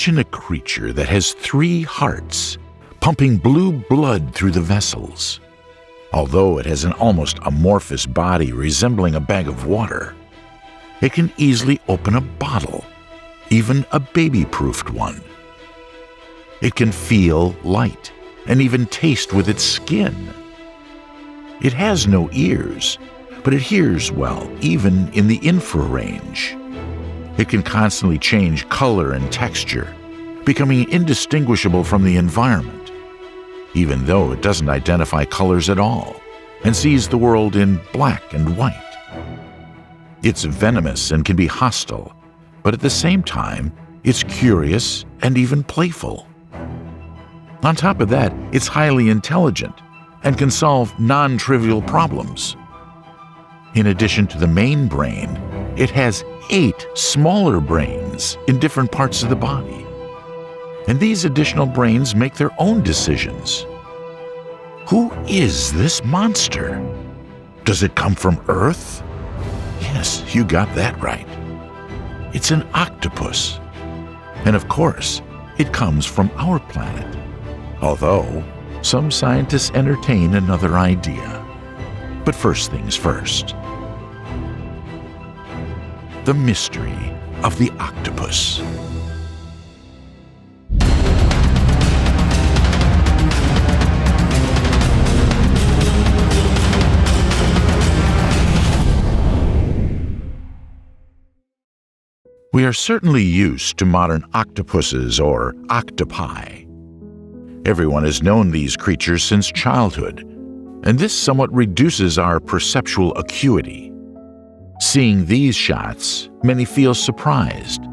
Imagine a creature that has 3 hearts, pumping blue blood through the vessels. Although it has an almost amorphous body resembling a bag of water, it can easily open a bottle, even a baby-proofed one. It can feel light and even taste with its skin. It has no ears, but it hears well, even in the infra range. It can constantly change color and texture, becoming indistinguishable from the environment, even though it doesn't identify colors at all and sees the world in black and white. It's venomous and can be hostile, but at the same time, it's curious and even playful. On top of that, it's highly intelligent and can solve non-trivial problems. In addition to the main brain, it has 8 smaller brains in different parts of the body. And these additional brains make their own decisions. Who is this monster? Does it come from Earth? Yes, you got that right. It's an octopus. And of course, it comes from our planet. Although, some scientists entertain another idea. But first things first. The mystery of the octopus. We are certainly used to modern octopuses or octopi. Everyone has known these creatures since childhood, and this somewhat reduces our perceptual acuity. Seeing these shots, many feel surprised,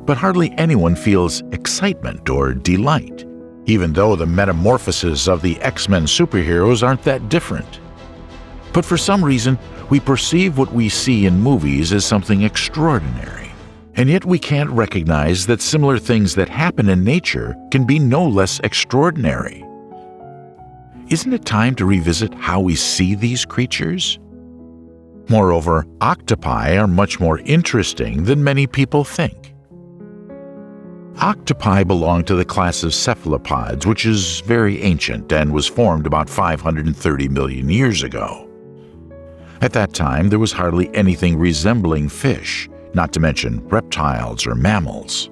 but hardly anyone feels excitement or delight, even though the metamorphoses of the X-Men superheroes aren't that different. But for some reason, we perceive what we see in movies as something extraordinary, and yet we can't recognize that similar things that happen in nature can be no less extraordinary. Isn't it time to revisit how we see these creatures? Moreover, octopi are much more interesting than many people think. Octopi belong to the class of cephalopods, which is very ancient and was formed about 530 million years ago. At that time, there was hardly anything resembling fish, not to mention reptiles or mammals.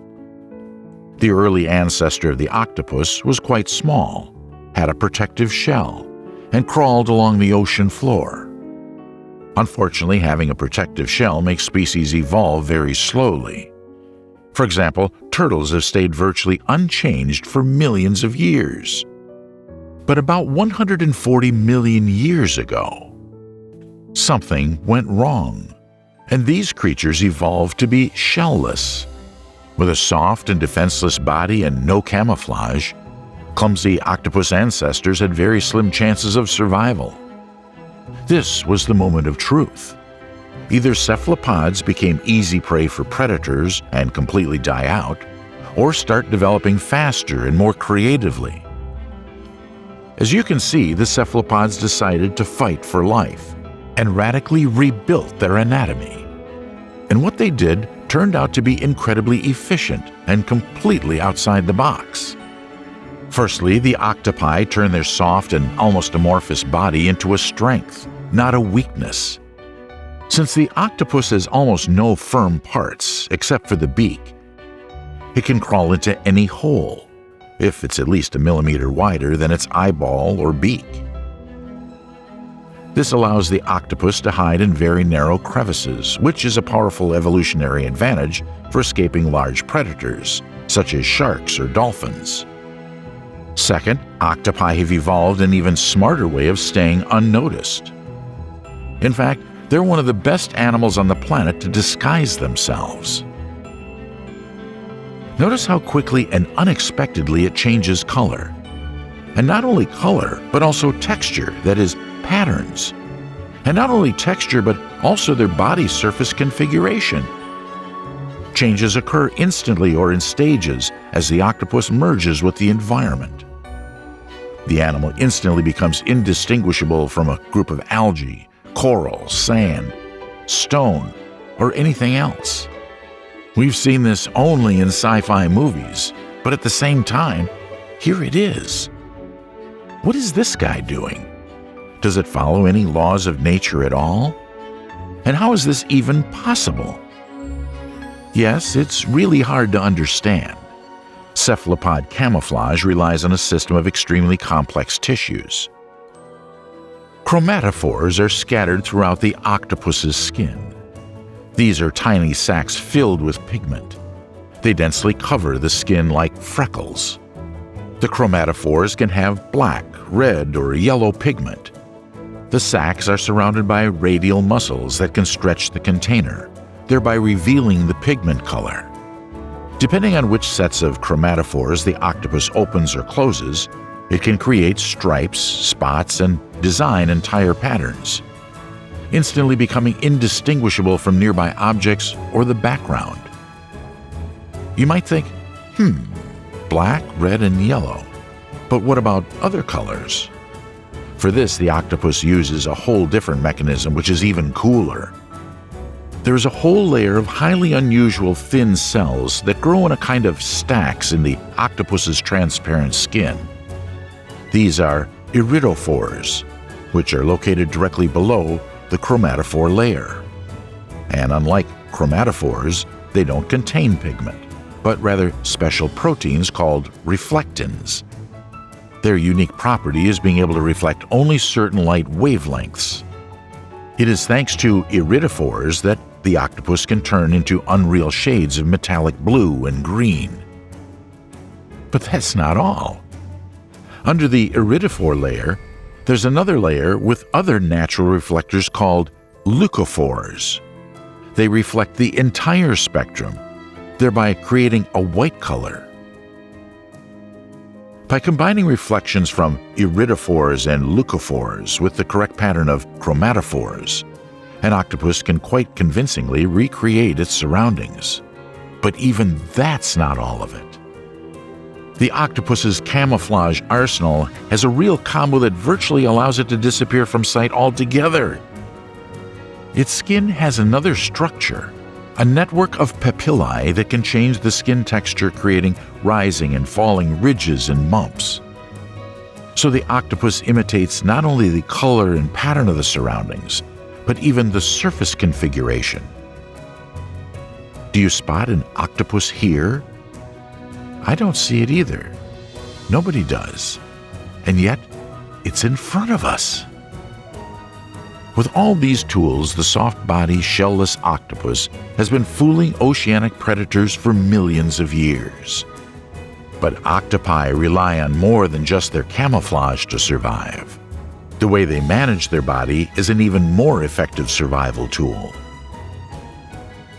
The early ancestor of the octopus was quite small, had a protective shell, and crawled along the ocean floor. Unfortunately, having a protective shell makes species evolve very slowly. For example, turtles have stayed virtually unchanged for millions of years. But about 140 million years ago, something went wrong, and these creatures evolved to be shellless. With a soft and defenseless body and no camouflage, clumsy octopus ancestors had very slim chances of survival. This was the moment of truth. Either cephalopods became easy prey for predators and completely die out, or start developing faster and more creatively. As you can see, the cephalopods decided to fight for life and radically rebuilt their anatomy. And what they did turned out to be incredibly efficient and completely outside the box. Firstly, the octopi turned their soft and almost amorphous body into a strength, not a weakness. Since the octopus has almost no firm parts except for the beak, it can crawl into any hole, if it's at least a millimeter wider than its eyeball or beak. This allows the octopus to hide in very narrow crevices, which is a powerful evolutionary advantage for escaping large predators, such as sharks or dolphins. Second, octopi have evolved an even smarter way of staying unnoticed. In fact, they're one of the best animals on the planet to disguise themselves. Notice how quickly and unexpectedly it changes color. And not only color, but also texture, that is, patterns. And not only texture, but also their body surface configuration. Changes occur instantly or in stages as the octopus merges with the environment. The animal instantly becomes indistinguishable from a group of algae, coral, sand, stone, or anything else. We've seen this only in sci-fi movies, but at the same time, here it is. What is this guy doing? Does it follow any laws of nature at all? And how is this even possible? Yes, it's really hard to understand. Cephalopod camouflage relies on a system of extremely complex tissues. Chromatophores are scattered throughout the octopus's skin. These are tiny sacs filled with pigment. They densely cover the skin like freckles. The chromatophores can have black, red, or yellow pigment. The sacs are surrounded by radial muscles that can stretch the container, thereby revealing the pigment color. Depending on which sets of chromatophores the octopus opens or closes, it can create stripes, spots, and design entire patterns, instantly becoming indistinguishable from nearby objects or the background. You might think, black, red, and yellow. But what about other colors? For this, the octopus uses a whole different mechanism, which is even cooler. There is a whole layer of highly unusual thin cells that grow in a kind of stacks in the octopus's transparent skin. These are Erythrophores, which are located directly below the chromatophore layer. And unlike chromatophores, they don't contain pigment, but rather special proteins called reflectins. Their unique property is being able to reflect only certain light wavelengths. It is thanks to Erythrophores that the octopus can turn into unreal shades of metallic blue and green. But that's not all. Under the Erythrophore layer, there's another layer with other natural reflectors called leucophores. They reflect the entire spectrum, thereby creating a white color. By combining reflections from Erythrophores and leucophores with the correct pattern of chromatophores, an octopus can quite convincingly recreate its surroundings. But even that's not all of it. The octopus's camouflage arsenal has a real combo that virtually allows it to disappear from sight altogether. Its skin has another structure, a network of papillae that can change the skin texture, creating rising and falling ridges and bumps. So the octopus imitates not only the color and pattern of the surroundings, but even the surface configuration. Do you spot an octopus here? I don't see it either. Nobody does. And yet, it's in front of us. With all these tools, the soft-bodied, shell-less octopus has been fooling oceanic predators for millions of years. But octopi rely on more than just their camouflage to survive. The way they manage their body is an even more effective survival tool.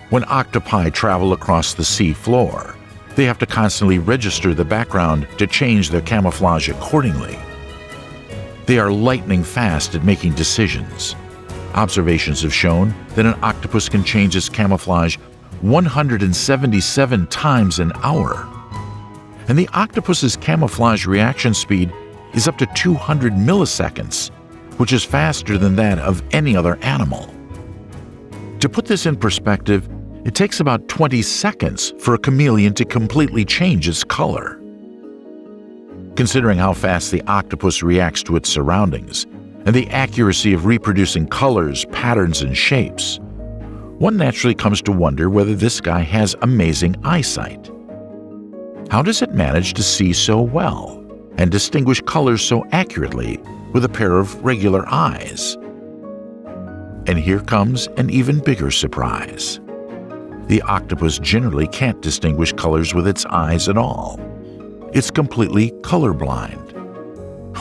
When octopi travel across the sea floor, they have to constantly register the background to change their camouflage accordingly. They are lightning fast at making decisions. Observations have shown that an octopus can change its camouflage 177 times an hour. And the octopus's camouflage reaction speed is up to 200 milliseconds, which is faster than that of any other animal. To put this in perspective, it takes about 20 seconds for a chameleon to completely change its color. Considering how fast the octopus reacts to its surroundings and the accuracy of reproducing colors, patterns, and shapes, one naturally comes to wonder whether this guy has amazing eyesight. How does it manage to see so well and distinguish colors so accurately with a pair of regular eyes? And here comes an even bigger surprise. The octopus generally can't distinguish colors with its eyes at all. It's completely colorblind.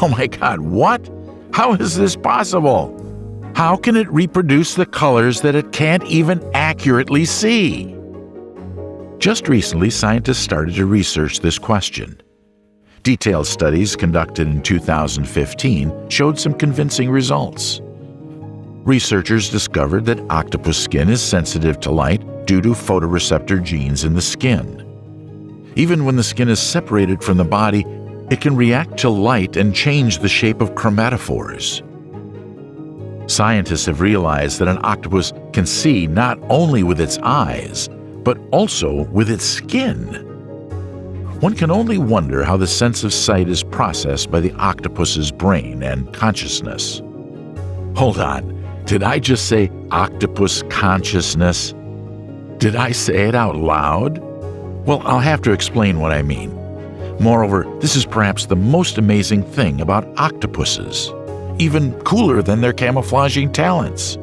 Oh my God, what? How is this possible? How can it reproduce the colors that it can't even accurately see? Just recently, scientists started to research this question. Detailed studies conducted in 2015 showed some convincing results. Researchers discovered that octopus skin is sensitive to light due to photoreceptor genes in the skin. Even when the skin is separated from the body, it can react to light and change the shape of chromatophores. Scientists have realized that an octopus can see not only with its eyes, but also with its skin. One can only wonder how the sense of sight is processed by the octopus's brain and consciousness. Hold on, did I just say octopus consciousness? Did I say it out loud? Well, I'll have to explain what I mean. Moreover, this is perhaps the most amazing thing about octopuses, even cooler than their camouflaging talents.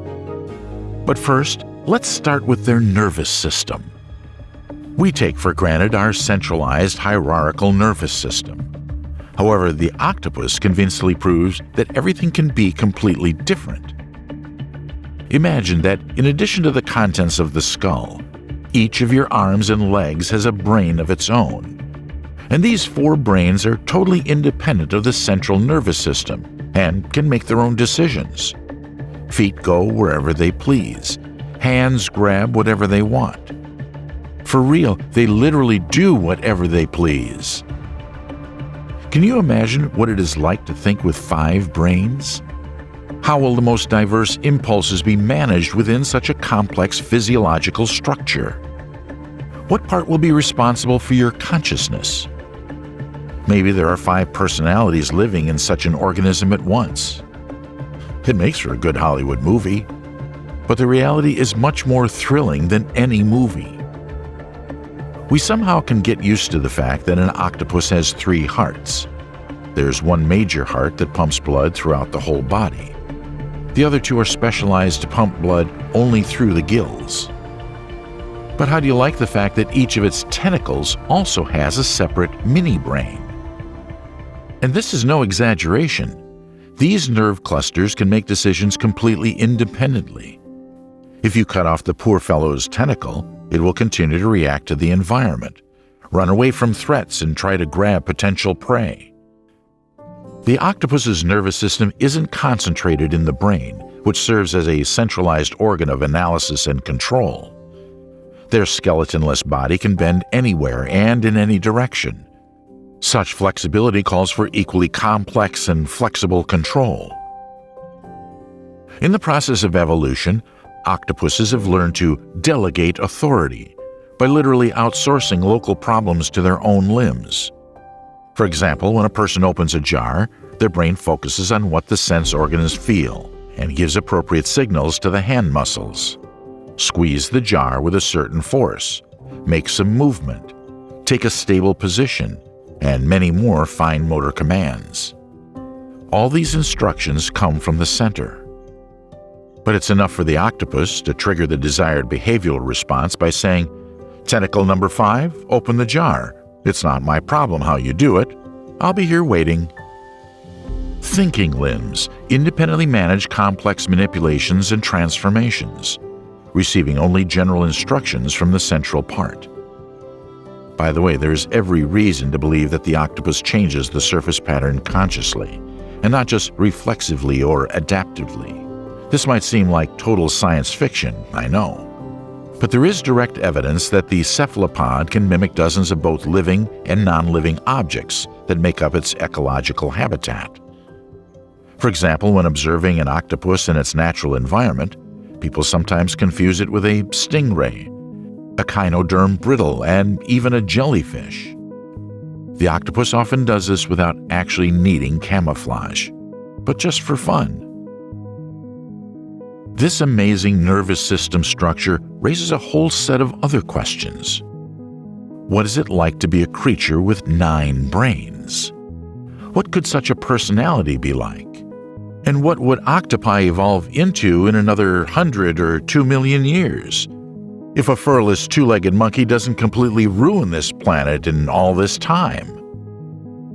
But first, let's start with their nervous system. We take for granted our centralized hierarchical nervous system. However, the octopus convincingly proves that everything can be completely different. Imagine that in addition to the contents of the skull, each of your arms and legs has a brain of its own. And these 4 brains are totally independent of the central nervous system and can make their own decisions. Feet go wherever they please. Hands grab whatever they want. For real, they literally do whatever they please. Can you imagine what it is like to think with 5 brains? How will the most diverse impulses be managed within such a complex physiological structure? What part will be responsible for your consciousness? Maybe there are 5 personalities living in such an organism at once. It makes for a good Hollywood movie, but the reality is much more thrilling than any movie. We somehow can get used to the fact that an octopus has 3 hearts. There's one major heart that pumps blood throughout the whole body. The other 2 are specialized to pump blood only through the gills. But how do you like the fact that each of its tentacles also has a separate mini-brain? And this is no exaggeration. These nerve clusters can make decisions completely independently. If you cut off the poor fellow's tentacle, it will continue to react to the environment, run away from threats, and try to grab potential prey. The octopus's nervous system isn't concentrated in the brain, which serves as a centralized organ of analysis and control. Their skeletonless body can bend anywhere and in any direction. Such flexibility calls for equally complex and flexible control. In the process of evolution, octopuses have learned to delegate authority by literally outsourcing local problems to their own limbs. For example, when a person opens a jar, their brain focuses on what the sense organs feel and gives appropriate signals to the hand muscles. Squeeze the jar with a certain force, make some movement, take a stable position, and many more fine motor commands. All these instructions come from the center. But it's enough for the octopus to trigger the desired behavioral response by saying, "Tentacle number 5, open the jar. It's not my problem how you do it. I'll be here waiting." Thinking limbs independently manage complex manipulations and transformations, receiving only general instructions from the central part. By the way, there's every reason to believe that the octopus changes the surface pattern consciously, and not just reflexively or adaptively. This might seem like total science fiction, I know. But there is direct evidence that the cephalopod can mimic dozens of both living and non-living objects that make up its ecological habitat. For example, when observing an octopus in its natural environment, people sometimes confuse it with a stingray, a echinoderm brittle, and even a jellyfish. The octopus often does this without actually needing camouflage, but just for fun. This amazing nervous system structure raises a whole set of other questions. What is it like to be a creature with 9 brains? What could such a personality be like? And what would octopi evolve into in another 100 or 2 million years? If a furless 2-legged monkey doesn't completely ruin this planet in all this time?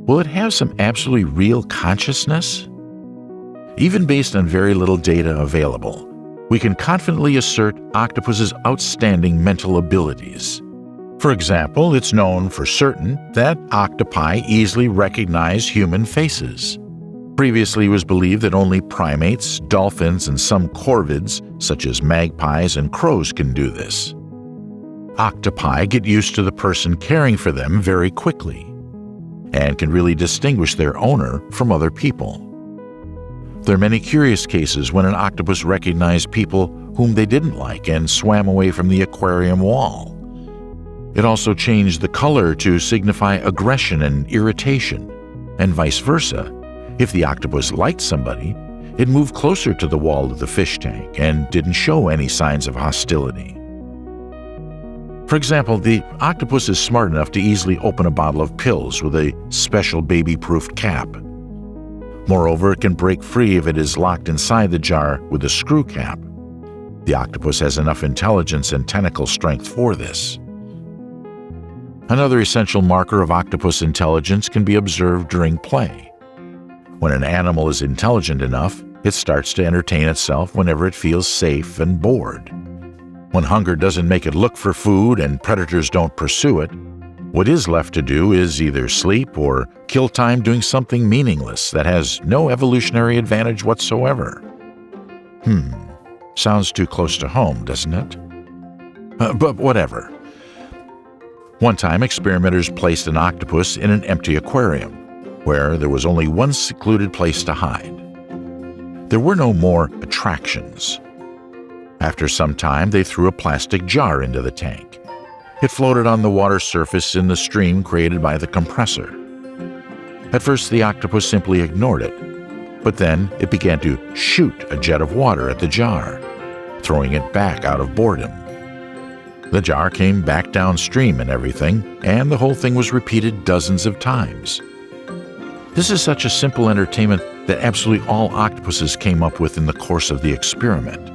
Will it have some absolutely real consciousness? Even based on very little data available, we can confidently assert octopus's outstanding mental abilities. For example, it's known for certain that octopi easily recognize human faces. Previously, it was believed that only primates, dolphins, and some corvids, such as magpies and crows, can do this. Octopi get used to the person caring for them very quickly and can really distinguish their owner from other people. There are many curious cases when an octopus recognized people whom they didn't like and swam away from the aquarium wall. It also changed the color to signify aggression and irritation, and vice versa. If the octopus liked somebody, it moved closer to the wall of the fish tank and didn't show any signs of hostility. For example, the octopus is smart enough to easily open a bottle of pills with a special baby-proofed cap. Moreover, it can break free if it is locked inside the jar with a screw cap. The octopus has enough intelligence and tentacle strength for this. Another essential marker of octopus intelligence can be observed during play. When an animal is intelligent enough, it starts to entertain itself whenever it feels safe and bored. When hunger doesn't make it look for food and predators don't pursue it, what is left to do is either sleep or kill time doing something meaningless that has no evolutionary advantage whatsoever. Sounds too close to home, doesn't it? But whatever. One time, experimenters placed an octopus in an empty aquarium, where there was only one secluded place to hide. There were no more attractions. After some time, they threw a plastic jar into the tank. It floated on the water surface in the stream created by the compressor. At first, the octopus simply ignored it, but then it began to shoot a jet of water at the jar, throwing it back out of boredom. The jar came back downstream and everything, and the whole thing was repeated dozens of times. This is such a simple entertainment that absolutely all octopuses came up with in the course of the experiment.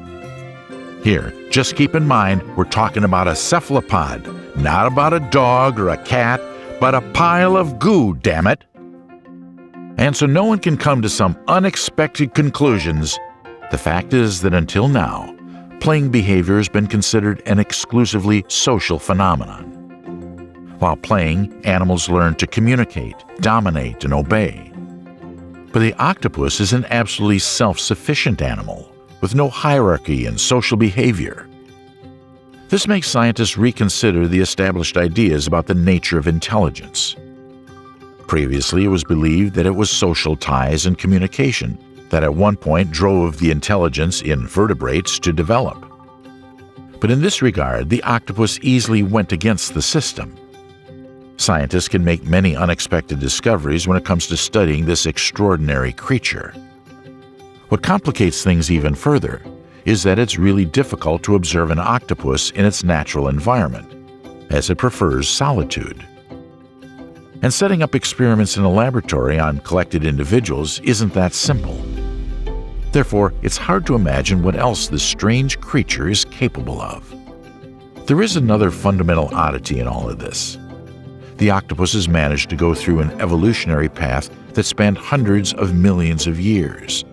Here, just keep in mind we're talking about a cephalopod, not about a dog or a cat, but a pile of goo, damn it! And so no one can come to some unexpected conclusions. The fact is that until now, playing behavior has been considered an exclusively social phenomenon. While playing, animals learn to communicate, dominate, and obey. But the octopus is an absolutely self-sufficient animal, with no hierarchy in social behavior. This makes scientists reconsider the established ideas about the nature of intelligence. Previously, it was believed that it was social ties and communication that at one point drove the intelligence in vertebrates to develop. But in this regard, the octopus easily went against the system. Scientists can make many unexpected discoveries when it comes to studying this extraordinary creature. What complicates things even further is that it's really difficult to observe an octopus in its natural environment, as it prefers solitude. And setting up experiments in a laboratory on collected individuals isn't that simple. Therefore, it's hard to imagine what else this strange creature is capable of. There is another fundamental oddity in all of this. The octopus has managed to go through an evolutionary path that spanned hundreds of millions of years.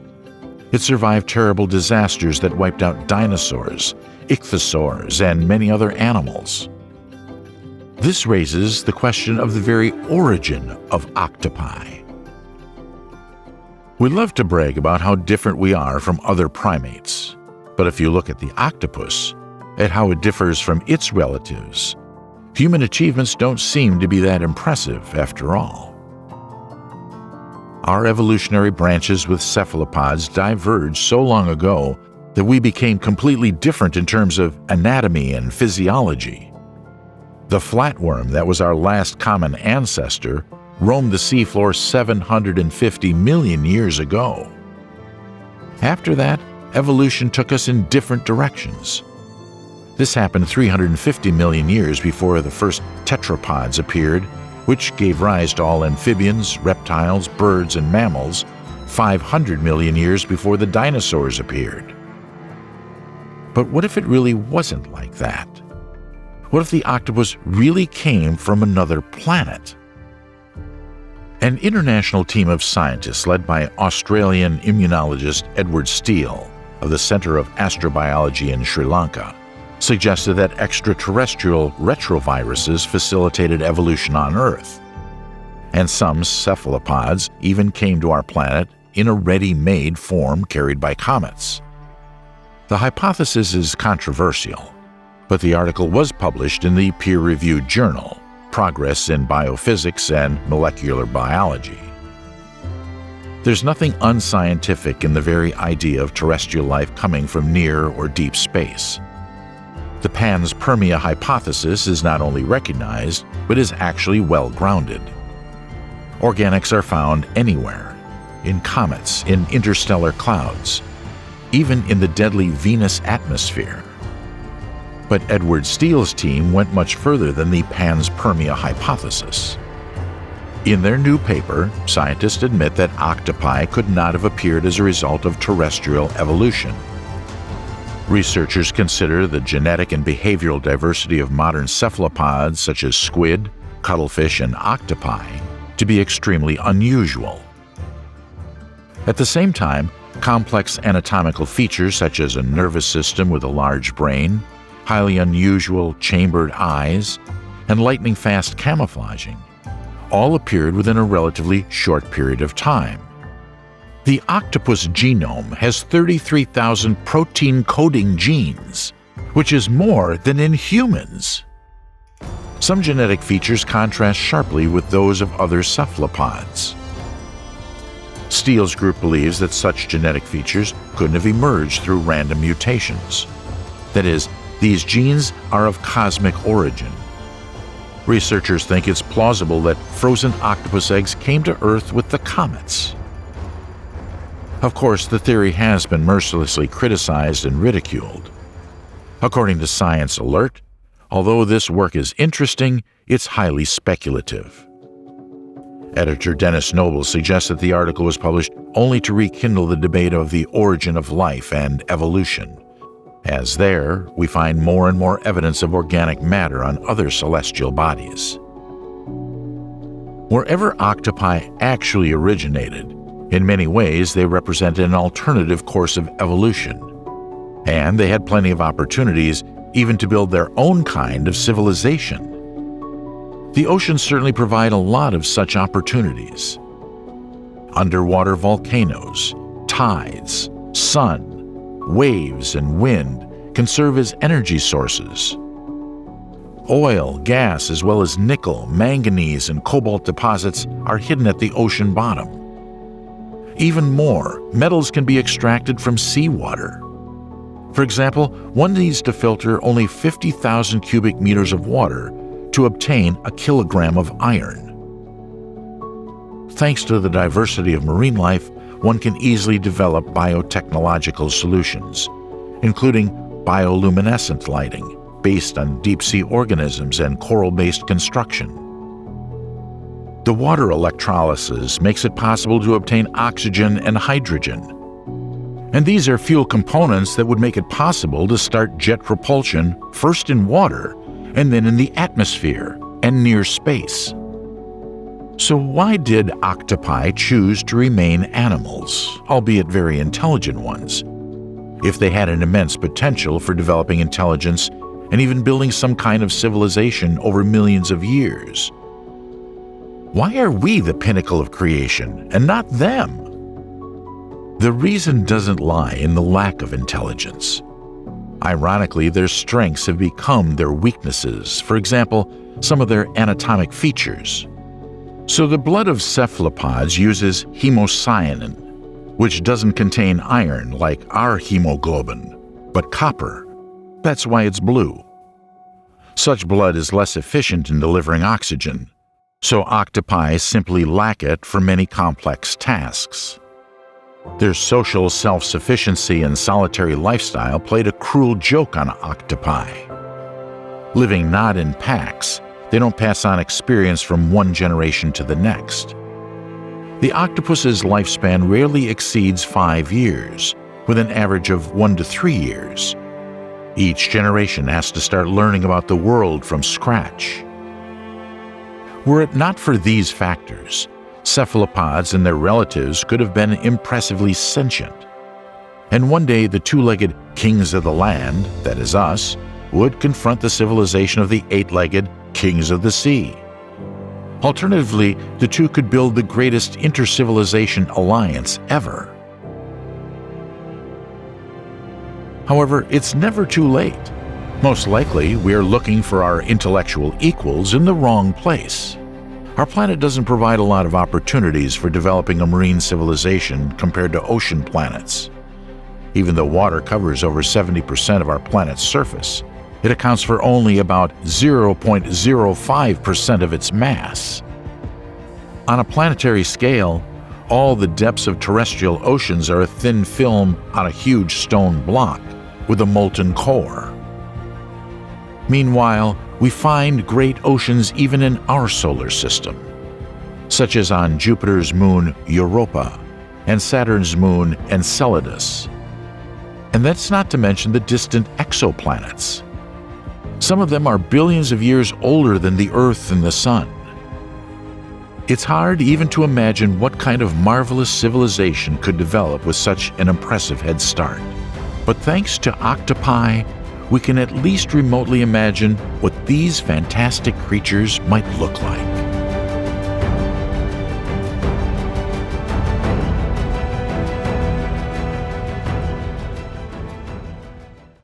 It survived terrible disasters that wiped out dinosaurs, ichthyosaurs, and many other animals. This raises the question of the very origin of octopi. We love to brag about how different we are from other primates, but if you look at the octopus, at how it differs from its relatives, human achievements don't seem to be that impressive after all. Our evolutionary branches with cephalopods diverged so long ago that we became completely different in terms of anatomy and physiology. The flatworm that was our last common ancestor roamed the seafloor 750 million years ago. After that, evolution took us in different directions. This happened 350 million years before the first tetrapods appeared, which gave rise to all amphibians, reptiles, birds, and mammals 500 million years before the dinosaurs appeared. But what if it really wasn't like that? What if the octopus really came from another planet? An international team of scientists led by Australian immunologist Edward Steele of the Centre of Astrobiology in Sri Lanka suggested that extraterrestrial retroviruses facilitated evolution on Earth, and some cephalopods even came to our planet in a ready-made form carried by comets. The hypothesis is controversial, but the article was published in the peer-reviewed journal Progress in Biophysics and Molecular Biology. There's nothing unscientific in the very idea of terrestrial life coming from near or deep space. The panspermia hypothesis is not only recognized, but is actually well grounded. Organics are found anywhere, in comets, in interstellar clouds, even in the deadly Venus atmosphere. But Edward Steele's team went much further than the panspermia hypothesis. In their new paper, scientists admit that octopi could not have appeared as a result of terrestrial evolution. Researchers consider the genetic and behavioral diversity of modern cephalopods such as squid, cuttlefish, and octopi to be extremely unusual. At the same time, complex anatomical features such as a nervous system with a large brain, highly unusual chambered eyes, and lightning-fast camouflaging all appeared within a relatively short period of time. The octopus genome has 33,000 protein-coding genes, which is more than in humans. Some genetic features contrast sharply with those of other cephalopods. Steele's group believes that such genetic features couldn't have emerged through random mutations. That is, these genes are of cosmic origin. Researchers think it's plausible that frozen octopus eggs came to Earth with the comets. Of course, the theory has been mercilessly criticized and ridiculed. According to Science Alert, although this work is interesting, it's highly speculative. Editor Dennis Noble suggests that the article was published only to rekindle the debate of the origin of life and evolution, as there we find more and more evidence of organic matter on other celestial bodies. Wherever octopi actually originated, in many ways they represented an alternative course of evolution, and they had plenty of opportunities even to build their own kind of civilization. The oceans certainly provide a lot of such opportunities. Underwater volcanoes, tides, sun, waves, and wind can serve as energy sources. Oil, gas, as well as nickel, manganese, and cobalt deposits are hidden at the ocean bottom. Even more, metals can be extracted from seawater. For example, one needs to filter only 50,000 cubic meters of water to obtain a kilogram of iron. Thanks to the diversity of marine life, one can easily develop biotechnological solutions, including bioluminescent lighting based on deep-sea organisms and coral-based construction. The water electrolysis makes it possible to obtain oxygen and hydrogen. And these are fuel components that would make it possible to start jet propulsion first in water and then in the atmosphere and near space. So why did octopi choose to remain animals, albeit very intelligent ones, if they had an immense potential for developing intelligence and even building some kind of civilization over millions of years? Why are we the pinnacle of creation and not them? The reason doesn't lie in the lack of intelligence. Ironically, their strengths have become their weaknesses, for example, some of their anatomic features. So the blood of cephalopods uses hemocyanin, which doesn't contain iron like our hemoglobin, but copper. That's why it's blue. Such blood is less efficient in delivering oxygen, so octopi simply lack it for many complex tasks. Their social self-sufficiency and solitary lifestyle played a cruel joke on octopi. Living not in packs, they don't pass on experience from one generation to the next. The octopus's lifespan rarely exceeds 5 years, with an average of 1 to 3 years. Each generation has to start learning about the world from scratch. Were it not for these factors, cephalopods and their relatives could have been impressively sentient. And one day the two-legged kings of the land, that is us, would confront the civilization of the eight-legged kings of the sea. Alternatively, the two could build the greatest inter-civilization alliance ever. However, it's never too late. Most likely, we are looking for our intellectual equals in the wrong place. Our planet doesn't provide a lot of opportunities for developing a marine civilization compared to ocean planets. Even though water covers over 70% of our planet's surface, It accounts for only about 0.05% of its mass. On a planetary scale, all the depths of terrestrial oceans are a thin film on a huge stone block with a molten core. Meanwhile, we find great oceans even in our solar system, such as on Jupiter's moon Europa and Saturn's moon Enceladus. And that's not to mention the distant exoplanets. Some of them are billions of years older than the Earth and the Sun. It's hard even to imagine what kind of marvelous civilization could develop with such an impressive head start. But thanks to octopi, we can at least remotely imagine what these fantastic creatures might look like.